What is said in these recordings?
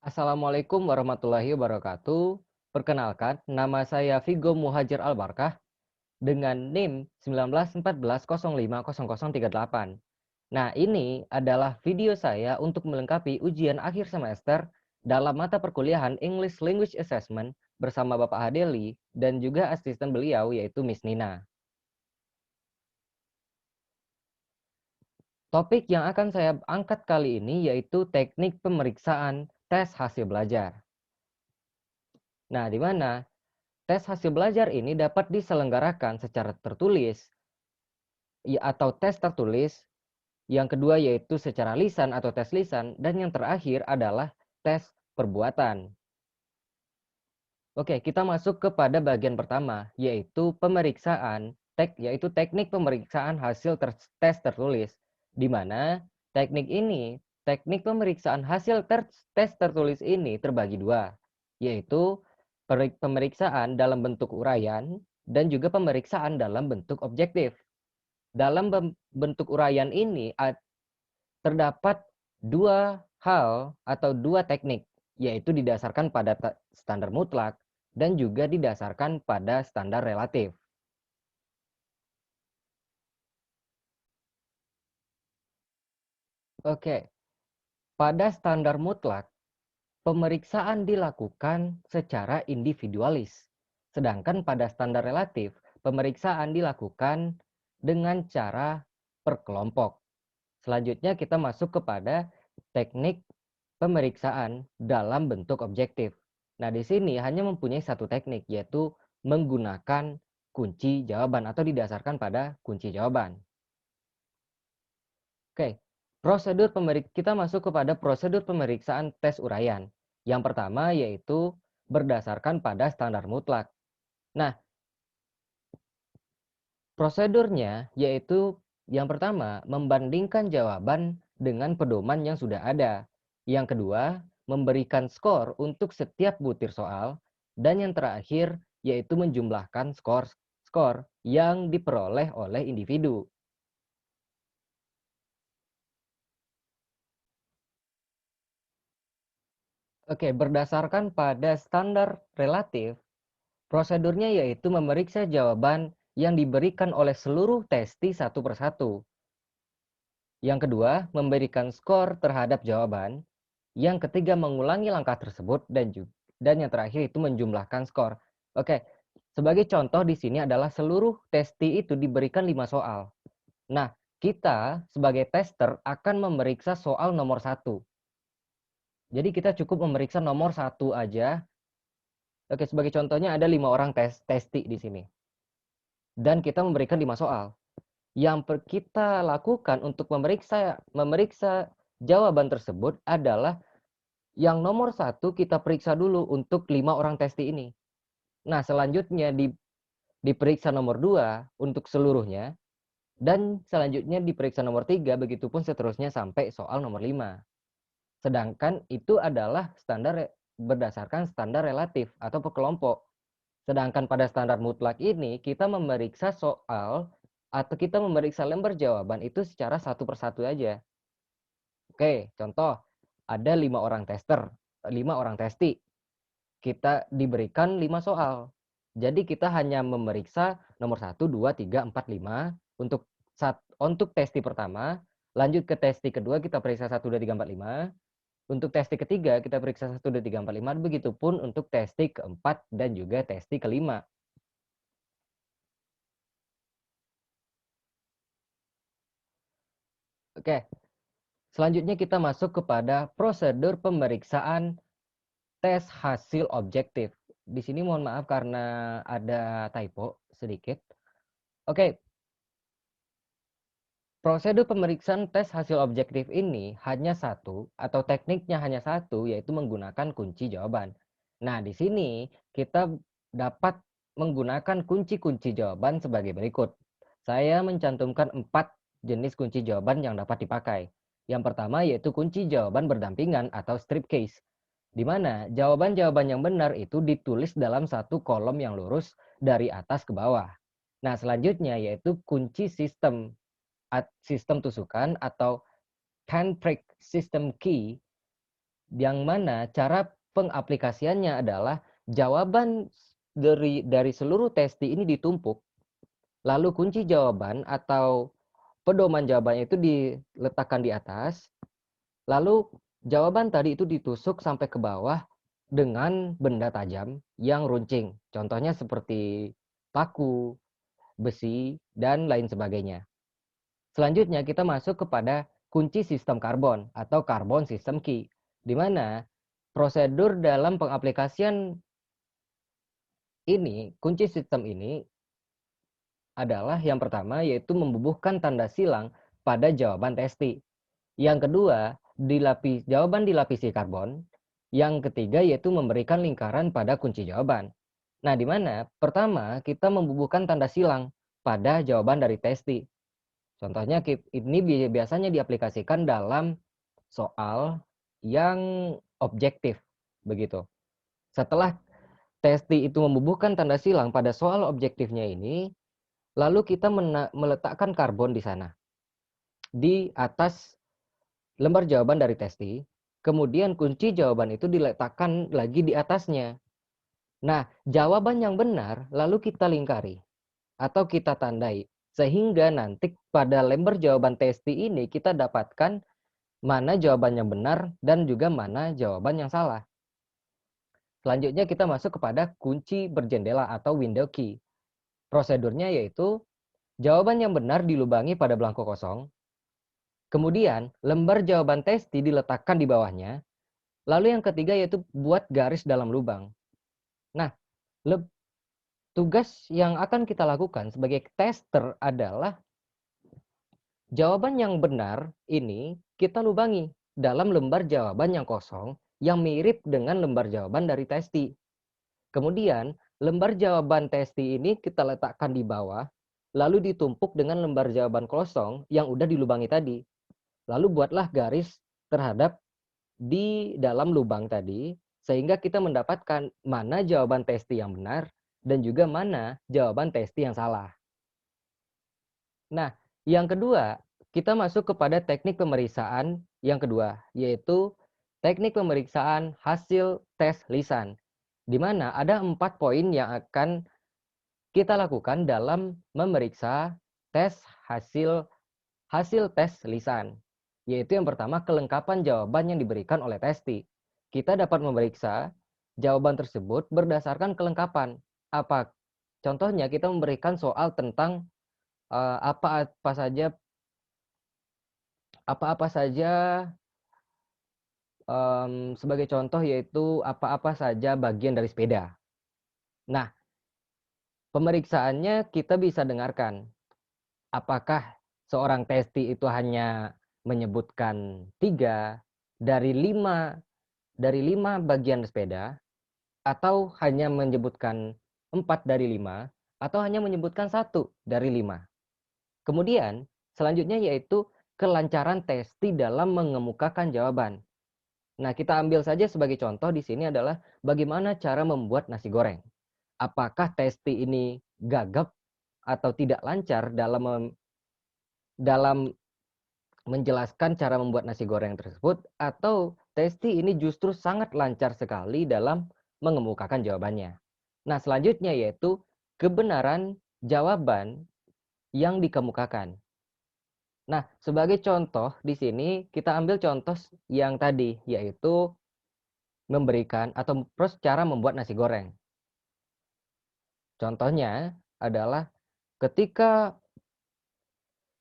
Assalamualaikum warahmatullahi wabarakatuh. Perkenalkan, nama saya Vigo Muhajir Albarkah dengan NIM 1914015038. Nah, ini adalah video saya untuk melengkapi ujian akhir semester dalam mata perkuliahan English Language Assessment bersama Bapak Hadeli dan juga asisten beliau yaitu Miss Nina. Topik yang akan saya angkat kali ini yaitu teknik pemeriksaan tes hasil belajar. Nah, di mana tes hasil belajar ini dapat diselenggarakan secara tertulis atau tes tertulis, yang kedua yaitu secara lisan atau tes lisan, dan yang terakhir adalah tes perbuatan. Oke, kita masuk kepada bagian pertama, yaitu teknik pemeriksaan hasil tes tertulis, di mana teknik pemeriksaan hasil tes tertulis ini terbagi dua, yaitu pemeriksaan dalam bentuk uraian dan juga pemeriksaan dalam bentuk objektif. Dalam bentuk uraian ini terdapat dua hal atau dua teknik, yaitu didasarkan pada standar mutlak dan juga didasarkan pada standar relatif. Oke, pada standar mutlak, pemeriksaan dilakukan secara individualis. Sedangkan pada standar relatif, pemeriksaan dilakukan dengan cara per kelompok. Selanjutnya kita masuk kepada teknik pemeriksaan dalam bentuk objektif. Nah, di sini hanya mempunyai satu teknik, yaitu menggunakan kunci jawaban atau didasarkan pada kunci jawaban. Oke, kita masuk kepada prosedur pemeriksaan tes uraian. Yang pertama yaitu berdasarkan pada standar mutlak. Nah, prosedurnya yaitu yang pertama membandingkan jawaban dengan pedoman yang sudah ada. Yang kedua, memberikan skor untuk setiap butir soal. Dan yang terakhir yaitu menjumlahkan skor yang diperoleh oleh individu. Oke, berdasarkan pada standar relatif, prosedurnya yaitu memeriksa jawaban yang diberikan oleh seluruh testi satu persatu. Yang kedua, memberikan skor terhadap jawaban. Yang ketiga, mengulangi langkah tersebut dan yang terakhir itu menjumlahkan skor. Oke, sebagai contoh di sini adalah seluruh testi itu diberikan 5 soal. Nah, kita sebagai tester akan memeriksa soal nomor 1. Jadi kita cukup memeriksa nomor 1 aja. Oke, sebagai contohnya ada 5 orang testi di sini. Dan kita memberikan 5 soal. Yang kita lakukan untuk memeriksa jawaban tersebut adalah yang nomor 1 kita periksa dulu untuk 5 orang testi ini. Nah, selanjutnya diperiksa nomor 2 untuk seluruhnya, dan selanjutnya diperiksa nomor 3, begitupun seterusnya sampai soal nomor 5. Sedangkan itu adalah berdasarkan standar relatif atau per kelompok. Sedangkan pada standar mutlak ini, kita memeriksa soal atau kita memeriksa lembar jawaban itu secara satu persatu aja. Oke, contoh, ada 5 orang tester, 5 orang testi. Kita diberikan 5 soal. Jadi kita hanya memeriksa nomor 1, 2, 3, 4, 5 untuk testi pertama, lanjut ke testi kedua kita periksa 1, 2, 3, 4, 5. Untuk testi ketiga kita periksa 1, 2, 3, 4, 5, begitupun untuk testi keempat dan juga testi kelima. Oke, selanjutnya kita masuk kepada prosedur pemeriksaan tes hasil objektif. Di sini mohon maaf karena ada typo sedikit. Oke, prosedur pemeriksaan tes hasil objektif ini hanya satu atau tekniknya hanya satu, yaitu menggunakan kunci jawaban. Nah, di sini kita dapat menggunakan kunci-kunci jawaban sebagai berikut. Saya mencantumkan 4 jenis kunci jawaban yang dapat dipakai. Yang pertama yaitu kunci jawaban berdampingan atau strip case, di mana jawaban-jawaban yang benar itu ditulis dalam satu kolom yang lurus dari atas ke bawah. Nah, selanjutnya yaitu kunci sistem tusukan atau handbrake system key, yang mana cara pengaplikasiannya adalah jawaban dari seluruh testi ini ditumpuk, lalu kunci jawaban atau pedoman jawabannya itu diletakkan di atas, lalu jawaban tadi itu ditusuk sampai ke bawah dengan benda tajam yang runcing. Contohnya seperti paku, besi, dan lain sebagainya. Selanjutnya kita masuk kepada kunci sistem karbon atau carbon system key, di mana prosedur dalam pengaplikasian ini, kunci sistem ini adalah yang pertama yaitu membubuhkan tanda silang pada jawaban testi. Yang kedua, jawaban dilapisi karbon. Yang ketiga yaitu memberikan lingkaran pada kunci jawaban. Nah, di mana pertama kita membubuhkan tanda silang pada jawaban dari testi. Contohnya ini biasanya diaplikasikan dalam soal yang objektif, begitu. Setelah testi itu membubuhkan tanda silang pada soal objektifnya ini, lalu kita meletakkan karbon di sana, di atas lembar jawaban dari testi, kemudian kunci jawaban itu diletakkan lagi di atasnya. Nah, jawaban yang benar lalu kita lingkari atau kita tandai, sehingga nanti pada lembar jawaban testi ini kita dapatkan mana jawaban yang benar dan juga mana jawaban yang salah. Selanjutnya kita masuk kepada kunci berjendela atau window key. Prosedurnya yaitu jawaban yang benar dilubangi pada belangko kosong, kemudian lembar jawaban testi diletakkan di bawahnya, lalu yang ketiga yaitu buat garis dalam lubang. Nah, tugas yang akan kita lakukan sebagai tester adalah jawaban yang benar ini kita lubangi dalam lembar jawaban yang kosong yang mirip dengan lembar jawaban dari testi. Kemudian, lembar jawaban testi ini kita letakkan di bawah, lalu ditumpuk dengan lembar jawaban kosong yang udah dilubangi tadi. Lalu buatlah garis terhadap di dalam lubang tadi, sehingga kita mendapatkan mana jawaban testi yang benar dan juga mana jawaban testi yang salah. Nah, yang kedua, kita masuk kepada teknik pemeriksaan yang kedua, yaitu teknik pemeriksaan hasil tes lisan, di mana ada 4 poin yang akan kita lakukan dalam memeriksa hasil tes lisan. Yaitu yang pertama, kelengkapan jawaban yang diberikan oleh testi. Kita dapat memeriksa jawaban tersebut berdasarkan kelengkapan. Contohnya kita memberikan soal tentang apa-apa saja sebagai contoh yaitu apa-apa saja bagian dari sepeda. Nah, pemeriksaannya kita bisa dengarkan. Apakah seorang testi itu hanya menyebutkan 3 dari 5 bagian sepeda, atau hanya menyebutkan 4 dari 5, atau hanya menyebutkan 1 dari 5. Kemudian, selanjutnya yaitu kelancaran testi dalam mengemukakan jawaban. Nah, kita ambil saja sebagai contoh di sini adalah bagaimana cara membuat nasi goreng. Apakah testi ini gagap atau tidak lancar dalam menjelaskan cara membuat nasi goreng tersebut, atau testi ini justru sangat lancar sekali dalam mengemukakan jawabannya. Nah, selanjutnya yaitu kebenaran jawaban yang dikemukakan. Nah, sebagai contoh di sini kita ambil contoh yang tadi, yaitu memberikan atau cara membuat nasi goreng. Contohnya adalah ketika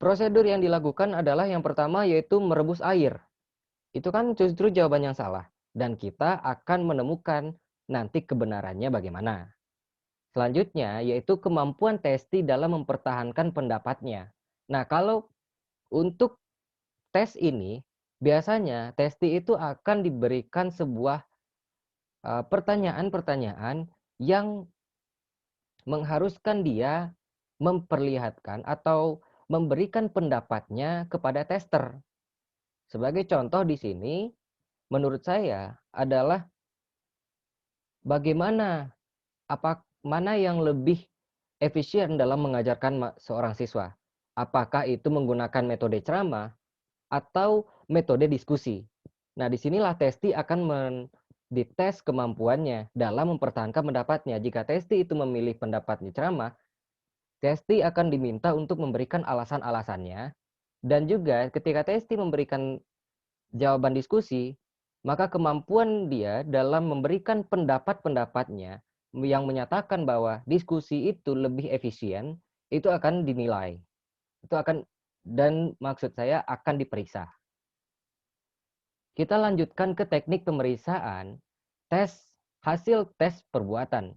prosedur yang dilakukan adalah yang pertama yaitu merebus air. Itu kan justru jawaban yang salah. Dan kita akan menemukan nanti kebenarannya bagaimana. Selanjutnya yaitu kemampuan testi dalam mempertahankan pendapatnya. Nah, kalau untuk tes ini, biasanya testi itu akan diberikan sebuah pertanyaan-pertanyaan yang mengharuskan dia memperlihatkan atau memberikan pendapatnya kepada tester. Sebagai contoh di sini, menurut saya adalah bagaimana mana yang lebih efisien dalam mengajarkan seorang siswa. Apakah itu menggunakan metode ceramah atau metode diskusi. Nah, disinilah testi akan dites kemampuannya dalam mempertahankan pendapatnya. Jika testi itu memilih pendapatnya ceramah, testi akan diminta untuk memberikan alasan-alasannya, dan juga ketika testi memberikan jawaban diskusi, maka kemampuan dia dalam memberikan pendapat-pendapatnya yang menyatakan bahwa diskusi itu lebih efisien, itu akan dinilai. Itu akan, dan maksud saya akan diperiksa. Kita lanjutkan ke teknik pemeriksaan hasil tes perbuatan.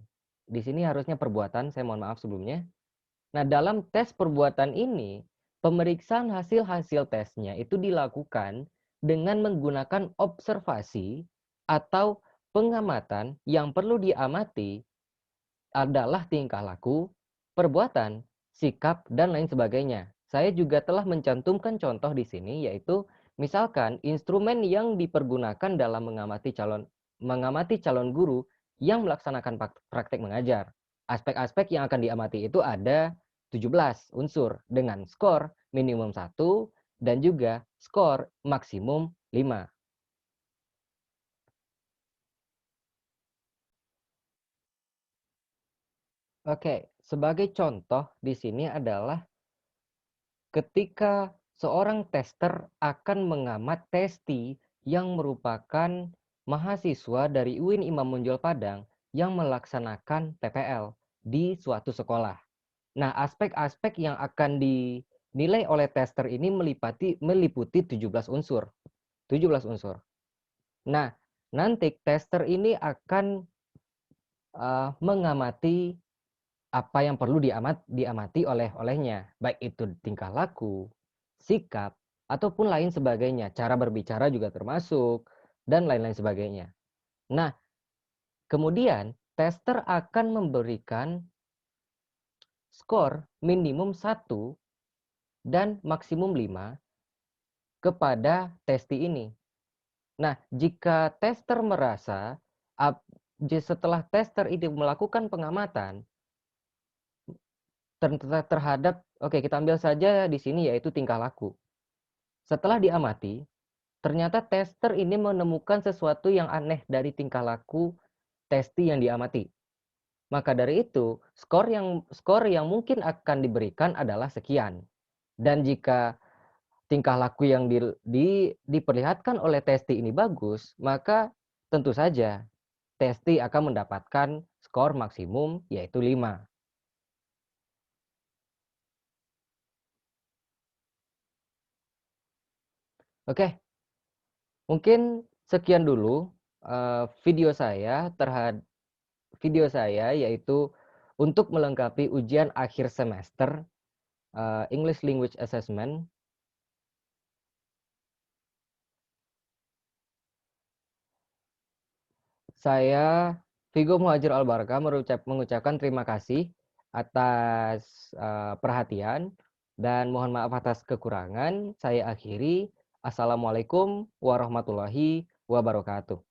Di sini harusnya perbuatan, saya mohon maaf sebelumnya. Nah, dalam tes perbuatan ini, pemeriksaan hasil-hasil tesnya itu dilakukan dengan menggunakan observasi atau pengamatan. Yang perlu diamati adalah tingkah laku, perbuatan, sikap, dan lain sebagainya. Saya juga telah mencantumkan contoh di sini, yaitu misalkan instrumen yang dipergunakan dalam mengamati calon guru yang melaksanakan praktek mengajar. Aspek-aspek yang akan diamati itu ada 17 unsur dengan skor minimum 1 dan juga skor maksimum 5. Oke, sebagai contoh di sini adalah ketika seorang tester akan mengamat testi yang merupakan mahasiswa dari UIN Imam Bonjol Padang yang melaksanakan PPL di suatu sekolah. Nah, aspek-aspek yang akan dinilai oleh tester ini meliputi 17 unsur. 17 unsur. Nah, nanti tester ini akan mengamati apa yang perlu diamati olehnya, baik itu tingkah laku, sikap, ataupun lain sebagainya. Cara berbicara juga termasuk, dan lain-lain sebagainya. Nah, kemudian tester akan memberikan skor minimum 1 dan maksimum 5 kepada testi ini. Nah, jika tester merasa setelah tester ini melakukan pengamatan terhadap, oke, kita ambil saja di sini yaitu tingkah laku. Setelah diamati, ternyata tester ini menemukan sesuatu yang aneh dari tingkah laku testi yang diamati. Maka dari itu, skor yang mungkin akan diberikan adalah sekian. Dan jika tingkah laku yang diperlihatkan oleh testi ini bagus, maka tentu saja testi akan mendapatkan skor maksimum yaitu 5. Oke, mungkin sekian dulu video saya yaitu untuk melengkapi ujian akhir semester English Language Assessment. Saya Vigo Muhajir Albarka mengucapkan terima kasih atas perhatian dan mohon maaf atas kekurangan. Saya akhiri. Assalamualaikum warahmatullahi wabarakatuh.